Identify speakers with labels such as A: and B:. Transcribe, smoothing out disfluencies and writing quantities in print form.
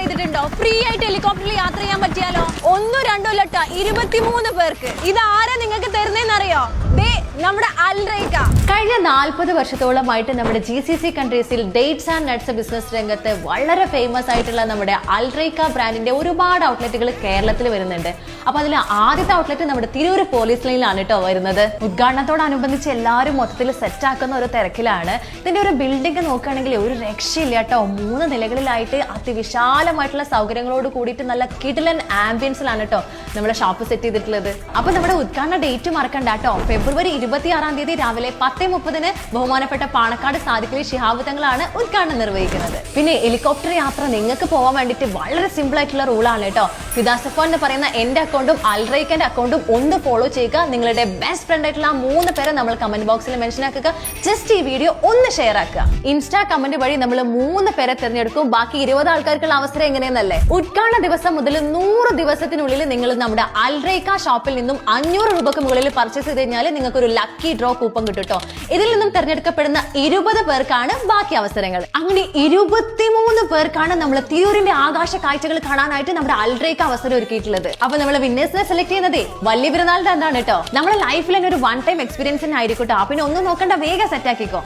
A: ചെയ്തിട്ടുണ്ടോ? ഫ്രീ ആയിട്ട് ഹെലികോപ്റ്ററിൽ യാത്ര ചെയ്യാൻ പറ്റിയാലോ? ഒന്നും രണ്ടോ ലട്ട 23 പേർക്ക്. ഇത് ആരാ നിങ്ങൾക്ക് തരുന്നേന്നറിയോ? നമ്മുടെ അൽറൈക്ക. കഴിഞ്ഞ 40 വർഷത്തോളമായിട്ട് നമ്മുടെ GCC കൺട്രീസിൽ ഡേറ്റ്സ് ആൻഡ് നട്ട്സ് ബിസിനസ് രംഗത്ത് വളരെ ഫേമസ് ആയിട്ടുള്ള നമ്മുടെ അൽറൈക്ക ബ്രാൻഡിന്റെ ഒരുപാട് ഔട്ട്ലെറ്റുകൾ കേരളത്തിൽ വരുന്നുണ്ട്. അപ്പൊ അതിൽ ആദ്യത്തെ ഔട്ട്ലെറ്റ് നമ്മുടെ തിരൂർ പോലീസ് ലൈനിലാണ് കേട്ടോ വരുന്നത്. ഉദ്ഘാടനത്തോടനുബന്ധിച്ച് എല്ലാവരും മൊത്തത്തിൽ സെറ്റ് ആക്കുന്ന ഒരു തിരക്കിലാണ്. ഇതിന്റെ ഒരു ബിൽഡിംഗ് നോക്കുകയാണെങ്കിൽ ഒരു രക്ഷയില്ല കേട്ടോ. 3 നിലകളിലായിട്ട് അതിവിശാലമായിട്ടുള്ള സൗകര്യങ്ങളോട് കൂടിയിട്ട് നല്ല കിടിലൻ ആംബിയൻസിലാണ് കേട്ടോ നമ്മുടെ ഷോപ്പ് സെറ്റ് ചെയ്തിട്ടുള്ളത്. അപ്പൊ നമ്മുടെ ഉദ്ഘാടന ഡേറ്റ് മറക്കണ്ട കേട്ടോ. ഫെബ്രുവരി 26-ാം തീയതി രാവിലെ 10:30 ബഹുമാനപ്പെട്ട പാണക്കാട് സാദിഖലി ശിഹാബ് തങ്ങളാണ് ഉദ്ഘാടനം നിർവഹിക്കുന്നത്. പിന്നെ ഹെലികോപ്റ്റർ യാത്ര നിങ്ങൾക്ക് പോകാൻ വേണ്ടിയിട്ട് വളരെ സിമ്പിൾ ആയിട്ടുള്ള റൂളാണ് കേട്ടോ. ഫിദാസഫ എന്ന് പറയുന്ന എന്റെ അക്കൗണ്ടും അൽറൈക്കന്റെ അക്കൗണ്ടും ഒന്ന് ഫോളോ ചെയ്യുക. നിങ്ങളുടെ ബെസ്റ്റ് ഫ്രണ്ട് ആയിട്ടുള്ള 3 പേരെ നമ്മൾ കമന്റ് ബോക്സിൽ മെൻഷൻ ആക്കുക. ജസ്റ്റ് ഈ വീഡിയോ ഒന്ന് ഷെയർ ആക്കുക. ഇൻസ്റ്റാ കമന്റ് വഴി നമ്മൾ 3 പേരെ തിരഞ്ഞെടുക്കും. ബാക്കി 20 ആൾക്കാർക്കുള്ള അവസരം എങ്ങനെയെന്നല്ലേ? ഉദ്ഘാടന ദിവസം മുതൽ 100 ദിവസത്തിനുള്ളിൽ നിങ്ങൾ നമ്മുടെ അൽറൈക്ക ഷോപ്പിൽ നിന്നും 500 രൂപക്ക് മുകളിൽ പർച്ചേസ് ചെയ്ത് കഴിഞ്ഞാൽ നിങ്ങൾക്ക് ഒരു ലക്കി ഡ്രോ കൂപ്പൺ കിട്ടും കേട്ടോ. ഇതിൽ നിന്നും തിരഞ്ഞെടുക്കപ്പെടുന്ന 20 പേർക്കാണ് ബാക്കി അവസരങ്ങൾ. അങ്ങനെ 23 പേർക്കാണ് നമ്മൾ തിരൂരിന്റെ ആകാശ കാഴ്ചകൾ കാണാനായിട്ട് നമ്മുടെ അൽറൈക്ക അവസരം ഒരുക്കിയിട്ടുള്ളത്. അപ്പൊ നമ്മൾ വിന്നേഴ്സിനെ സെലക്ട് ചെയ്യുന്നത് വലിയ പെരുന്നാളിന്റെ എന്താണ് കേട്ടോ. നമ്മുടെ ലൈഫിൽ തന്നെ ഒരു 1 ടൈം എക്സ്പീരിയൻസിനായിരിക്കും കേട്ടോ. പിന്നെ ഒന്നും നോക്കണ്ട, വേഗം സെറ്റ് ആക്കിക്കോ.